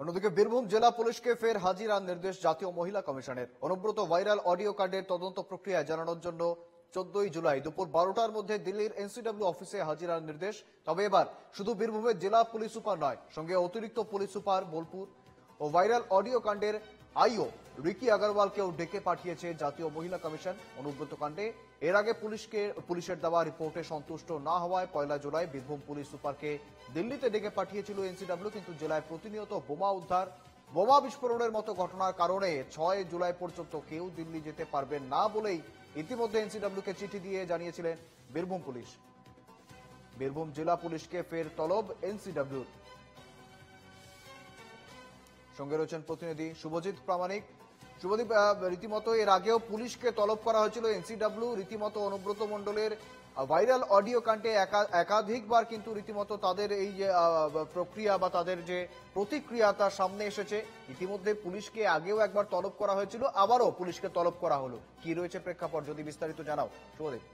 অন্যদিকে বীরভূম জেলা পুলিশকে ফের হাজিরার নির্দেশ জাতীয় মহিলা কমিশনের। অনুব্রত ভাইরাল অডিও কার্ডের তদন্ত প্রক্রিয়া জানানোর জন্য 14 জুলাই দুপুর 12টার মধ্যে দিল্লির এনসিডব্লিউ অফিসে হাজিরার নির্দেশ। তবে এবার শুধু বীরভূমের জেলা পুলিশ সুপার নয়, সঙ্গে অতিরিক্ত পুলিশ সুপার বোলপুর ও ভাইরাল অডিও কাণ্ডের আইও রিকি আগরওয়ালকেও ডেকে পাঠিয়েছে জাতীয় মহিলা কমিশন। অনুব্রত কাণ্ডে এর আগে পুলিশের দেওয়া রিপোর্টে সন্তুষ্ট না হওয়ায় 1 জুলাই বীরভূম পুলিশ সুপারকে দিল্লিতে ডেকে পাঠিয়েছিল এনসিডব্লিউ। কিন্তু জেলায় প্রতিনিয়ত বোমা উদ্ধার, বোমা বিস্ফোরণের মতো ঘটনার কারণে 6 জুলাই পর্যন্ত কেউ দিল্লি যেতে পারবেন না বলেই ইতিমধ্যে এনসিডব্লিউকে চিঠি দিয়ে জানিয়েছিলেন বীরভূম পুলিশ। বীরভূম জেলা পুলিশকে ফের তলব এনসিডব্লিউর। সঙ্গে রয়েছেন প্রতিনিধি শুভজিৎ প্রামাণিক। শুভদীপ, রীতিমতো এর আগেও পুলিশকে তলব করা হয়েছিল এনসিডব্লিউ, রীতিমতো অনুব্রত মণ্ডলের ভাইরাল অডিও কাণ্ডে একাধিকবার কিন্তু রীতিমতো তাদের এই যে প্রক্রিয়া বা তাদের যে প্রতিক্রিয়া তার সামনে এসেছে। ইতিমধ্যে পুলিশকে আগেও একবার তলব করা হয়েছিল, আবারও পুলিশকে তলব করা হলো। কি রয়েছে প্রেক্ষাপট, যদি বিস্তারিত জানাও শুভদীপ।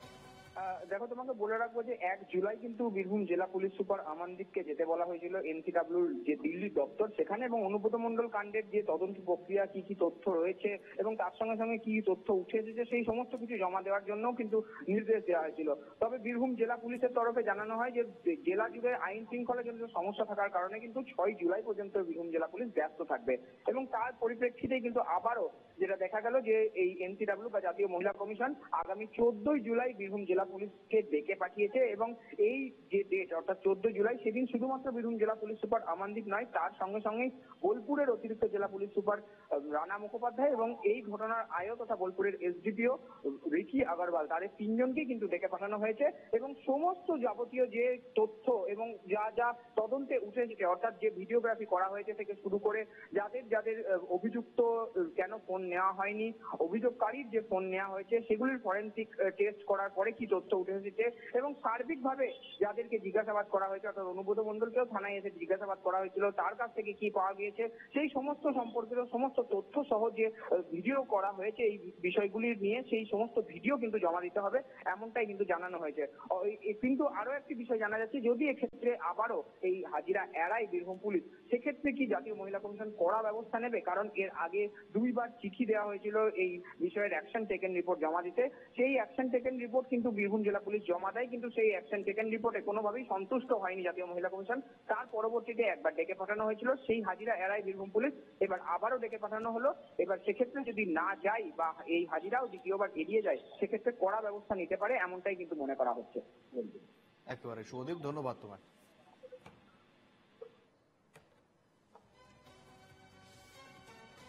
দেখো, তোমাকে বলে রাখবো যে 1 জুলাই কিন্তু বীরভূম জেলা পুলিশ সুপার আমানদীপকে যেতে বলা হয়েছিল এনসিডব্লিউর যে দিল্লি দপ্তর সেখানে, এবং অনুব্রত মণ্ডল কাণ্ডের যে তদন্ত প্রক্রিয়া, কি কি তথ্য রয়েছে এবং তার সঙ্গে সঙ্গে কি তথ্য উঠে এসেছে সেই সমস্ত কিছু জমা দেওয়ার জন্য কিন্তু নির্দেশ দেওয়া হয়েছিল। তবে বীরভূম জেলা পুলিশের তরফে জানানো হয় যে জেলা জুড়ে আইন শৃঙ্খলা জনিত সমস্যা থাকার কারণে কিন্তু 6 জুলাই পর্যন্ত বীরভূম জেলা পুলিশ ব্যস্ত থাকবে, এবং তার পরিপ্রেক্ষিতে কিন্তু আবারও যেটা দেখা গেল যে এই এনসিডব্লিউ বা জাতীয় মহিলা কমিশন আগামী 14 জুলাই বীরভূম জেলা পুলিশকে ডেকে পাঠিয়েছে। এবং এই যে ডেট অর্থাৎ 14 জুলাই, সেদিন শুধুমাত্র বীরভূম জেলা পুলিশ সুপার আমানদীপ নয়, তার সঙ্গে সঙ্গে বোলপুরের অতিরিক্ত জেলা পুলিশ সুপার রানা মুখোপাধ্যায় এবং এই ঘটনার আইও তথা বোলপুরের এসডিপিও রিকি আগরওয়াল, তাদের 3 জনকে কিন্তু ডেকে পাঠানো হয়েছে। এবং সমস্ত যাবতীয় যে তথ্য এবং যা যা তদন্তে উঠে এসেছে, অর্থাৎ যে ভিডিওগ্রাফি করা হয়েছে থেকে শুরু করে যাদের যাদের অভিযুক্ত কেন ফোন নেওয়া হয়নি, অভিযোগকারীর যে ফোন নেওয়া হয়েছে সেগুলির ফরেনসিক টেস্ট করার পরে কি তথ্য উঠে এসেছে, এবং সার্বিকভাবে যাদেরকে জিজ্ঞাসাবাদ করা হয়েছে অর্থাৎ অনুব্রত মণ্ডলকেও থানায় এসে জিজ্ঞাসাবাদ করা হয়েছিল, তার কাছ থেকে কি পাওয়া গিয়েছে সেই সমস্ত সম্পর্কিত সমস্ত তথ্য সহ যে ভিডিও করা হয়েছে এই বিষয়গুলি নিয়ে সেই সমস্ত ভিডিও কিন্তু জমা দিতে হবে, এমনটাই কিন্তু জানানো হয়েছে। কিন্তু আরো একটি বিষয় জানা যাচ্ছে, যদি এক্ষেত্রে আবারও এই হাজিরা এড়ায় বীরভূম পুলিশ, সেক্ষেত্রে কি জাতীয় মহিলা কমিশন কড়া ব্যবস্থা নেবে? কারণ এর আগে 2 বার চিঠি দেওয়া হয়েছিল এই বিষয়ের অ্যাকশন টেকেন রিপোর্ট জমা দিতে। সেই অ্যাকশন টেকেন রিপোর্ট কিন্তু বীরভূম জেলা পুলিশ জমা দেয়, কিন্তু সেই অ্যাকশন টেকেন রিপোর্টে কোনোভাবেই সন্তুষ্ট হয়নি জাতীয় মহিলা কমিশন। তার পরবর্তীতে একবার ডেকে পাঠানো হয়েছিল, সেই হাজিরা এড়ায় বীরভূম পুলিশ, এবার আবারও ডেকে পাঠানো হলো। এবার সেক্ষেত্রে যদি না যায় বা এই হাজিরাও দ্বিতীয়বার এড়িয়ে যায়, সেক্ষেত্রে কড়া ব্যবস্থা নিতে পারে, এমনটাই কিন্তু মনে করা হচ্ছে। একেবারে শুভদীপ, ধন্যবাদ তোমার।